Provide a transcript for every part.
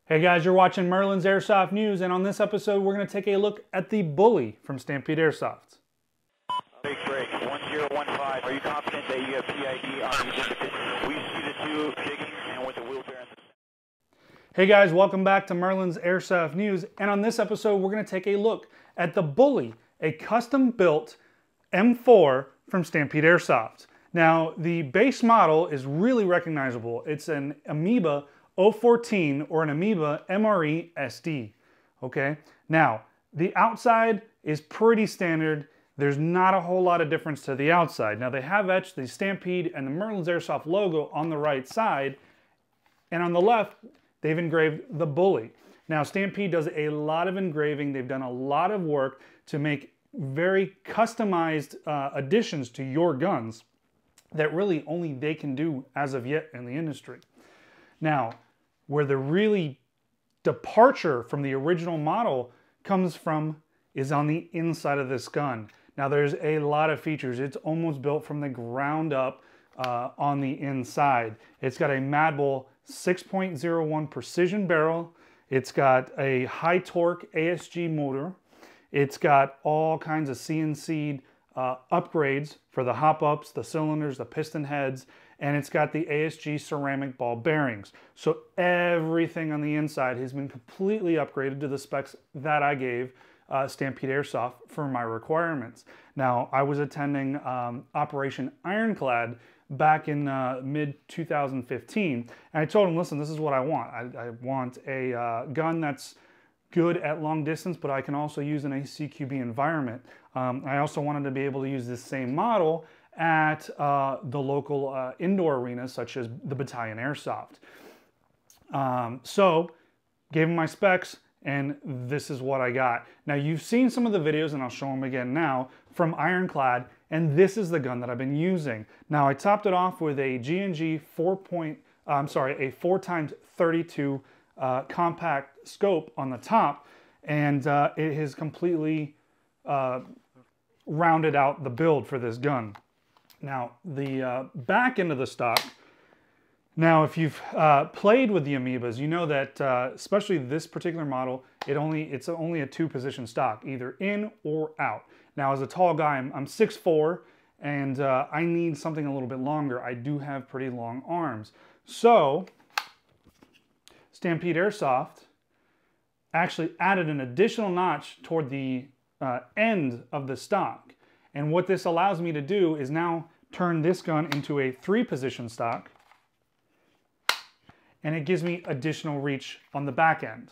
Hey guys, you're watching Merlin's Airsoft News, and on this episode we're going to take a look at the Bully from Stampede Airsoft. Big break, 1015. Are you confident that you have PID on you? We see the two digging and with the wheel bearings. Hey guys, welcome back to Merlin's Airsoft News, and on this episode we're going to take a look at the Bully, a custom-built M4 from Stampede Airsoft. Now, the base model is really recognizable. It's an Amoeba 014 or an Amoeba MRE SD, okay? Now, the outside is pretty standard. There's not a whole lot of difference to the outside. Now, they have etched the Stampede and the Merlin's Airsoft logo on the right side, and on the left, they've engraved the Bully. Now, Stampede does a lot of engraving. They've done a lot of work to make very customized additions to your guns that really only they can do as of yet in the industry. Now, where the really departure from the original model comes from is on the inside of this gun. Now, there's a lot of features. It's almost built from the ground up on the inside. It's got a Mad Bull 6.01 precision barrel. It's got a high torque ASG motor. It's got all kinds of CNC upgrades for the hop-ups, the cylinders, the piston heads, and it's got the ASG ceramic ball bearings. So everything on the inside has been completely upgraded to the specs that I gave Stampede Airsoft for my requirements. Now, I was attending Operation Ironclad back in mid-2015, and I told him, listen, this is what I want. I want a gun that's good at long distance, but I can also use in a CQB environment. I also wanted to be able to use this same model at the local indoor arenas, such as the Battalion Airsoft. So, gave him my specs, and this is what I got. Now, you've seen some of the videos, and I'll show them again now, from Ironclad, and this is the gun that I've been using. Now, I topped it off with a G&G 4x32 compact scope on the top, and it has completely rounded out the build for this gun. Now, the back end of the stock, now if you've played with the Amoebas, you know that especially this particular model, it's only a two-position stock, either in or out. Now, as a tall guy, I'm 6'4", and I need something a little bit longer. I do have pretty long arms. So, Stampede Airsoft actually added an additional notch toward the end of the stock. And what this allows me to do is now turn this gun into a three-position stock, and it gives me additional reach on the back end.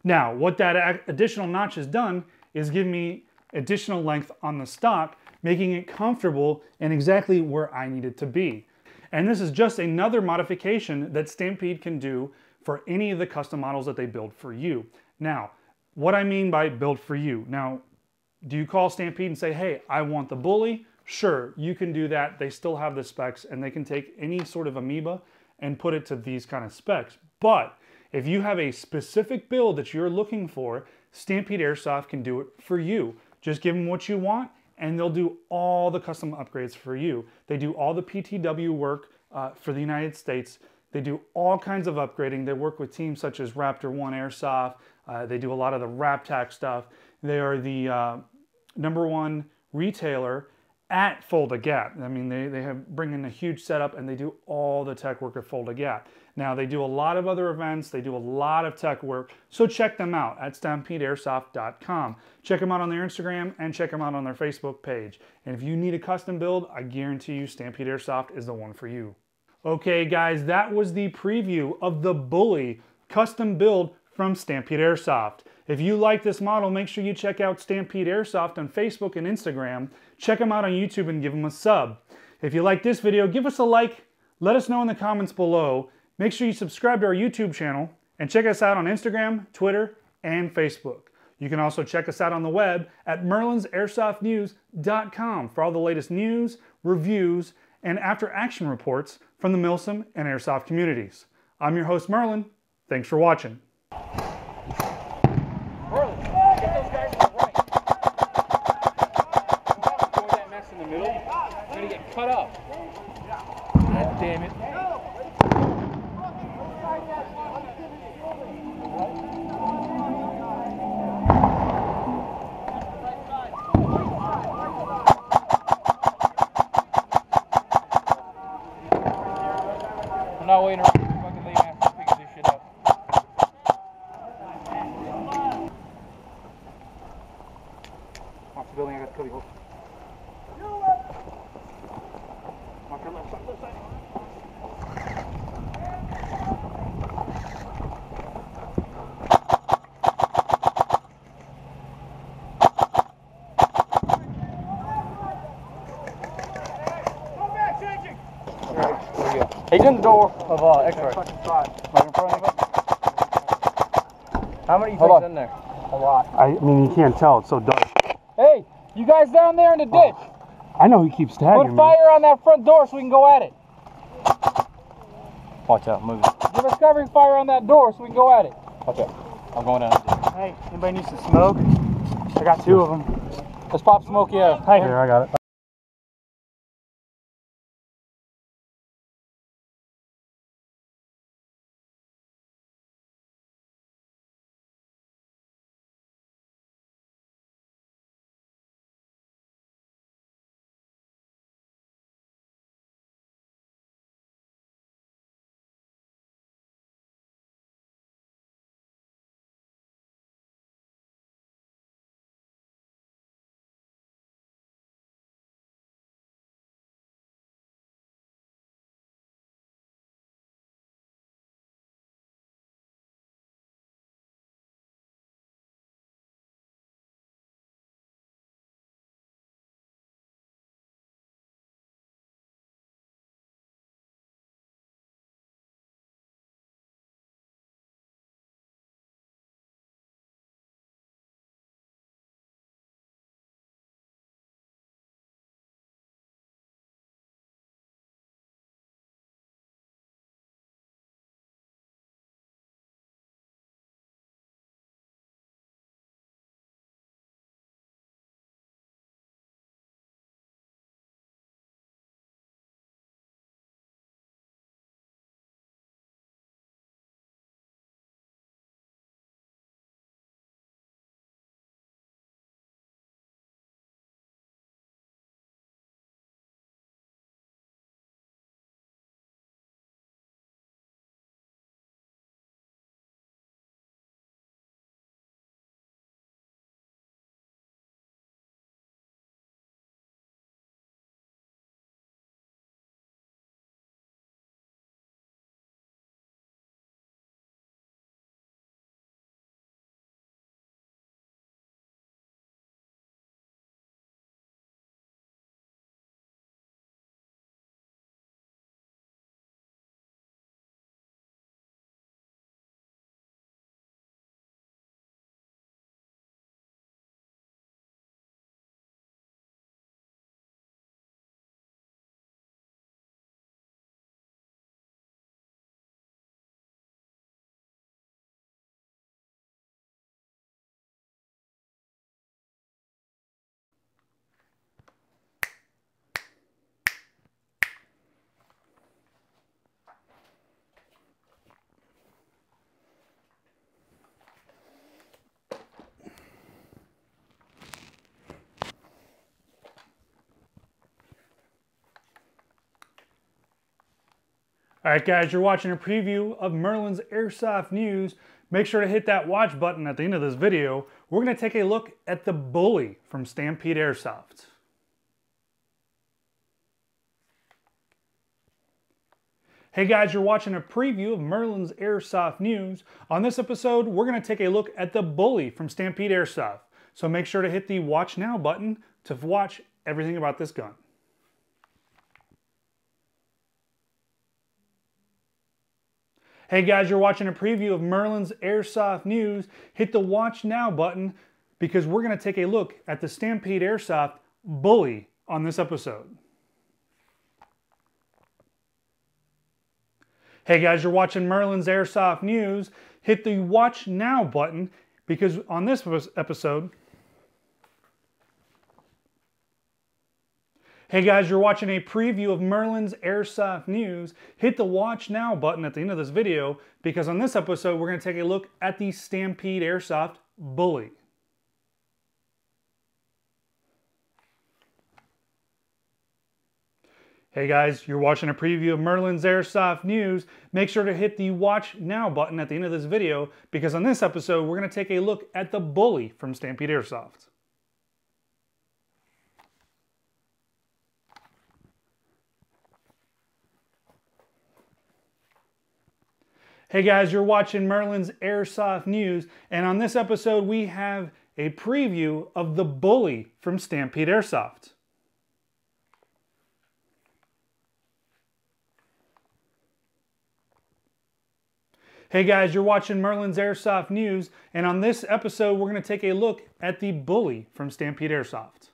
Now, what that additional notch has done is give me additional length on the stock, making it comfortable and exactly where I need it to be. And this is just another modification that Stampede can do for any of the custom models that they build for you. Now, what I mean by build for you. Now, do you call Stampede and say, hey, I want the Bully? Sure, you can do that. They still have the specs, and they can take any sort of Amoeba and put it to these kind of specs. But if you have a specific build that you're looking for, Stampede Airsoft can do it for you. Just give them what you want, and they'll do all the custom upgrades for you. They do all the PTW work for the United States. They do all kinds of upgrading. They work with teams such as Raptor 1 Airsoft. They do a lot of the RapTac stuff. They are the #1 retailer at Fulda Gap. I mean, they bring in a huge setup, and they do all the tech work at Fulda Gap. Now, they do a lot of other events. They do a lot of tech work. So check them out at StampedeAirsoft.com. Check them out on their Instagram, and check them out on their Facebook page. And if you need a custom build, I guarantee you Stampede Airsoft is the one for you. Okay, guys, that was the preview of the Bully custom build from Stampede Airsoft. If you like this model, make sure you check out Stampede Airsoft on Facebook and Instagram. Check them out on YouTube and give them a sub. If you like this video, give us a like. Let us know in the comments below. Make sure you subscribe to our YouTube channel and check us out on Instagram, Twitter, and Facebook. You can also check us out on the web at merlinsairsoftnews.com for all the latest news, reviews, and after-action reports from the Milsim and Airsoft communities. I'm your host, Merlin. Thanks for watching. Merlin, get those guys to the right. Throw that mess in the middle. You're going to get cut up. God damn it. Cody, hold. Marker left side, left side. He's in the door of X-ray. Right in front of us. How many things in there? A lot. I mean, you can't tell. It's so dark. Hey, you guys down there in the ditch. I know he keeps tagging Put fire on that front door so we can go at it. Watch out, move. Give us covering fire on that door so we can go at it. Watch out. I'm going down the ditch. Hey, anybody needs to smoke? I got 2 of them. Let's pop smoke, yeah. Hey, Here, I got it. Alright guys, you're watching a preview of Merlin's Airsoft News. Make sure to hit that watch button at the end of this video. We're going to take a look at the Bully from Stampede'd Airsoft. Hey guys, you're watching a preview of Merlin's Airsoft News. On this episode, we're going to take a look at the Bully from Stampede'd Airsoft. So make sure to hit the Watch Now button to watch everything about this gun. Hey guys, you're watching a preview of Merlin's Airsoft News. Hit the Watch Now button because we're going to take a look at the Stampede'd Airsoft Bully on this episode. Hey guys, you're watching Merlin's Airsoft News. Hit the Watch Now button because on this episode... Hey guys, you're watching a preview of Merlin's Airsoft News. Hit the Watch Now button at the end of this video because on this episode we're going to take a look at the Stampede'd Airsoft Bully. Hey guys, you're watching a preview of Merlin's Airsoft News. Make sure to hit the Watch Now button at the end of this video because on this episode we're going to take a look at the Bully from Stampede'd Airsoft. Hey guys, you're watching Merlin's Airsoft News, and on this episode we have a preview of the Bully from Stampede'd Airsoft. Hey guys, you're watching Merlin's Airsoft News, and on this episode we're going to take a look at the Bully from Stampede'd Airsoft.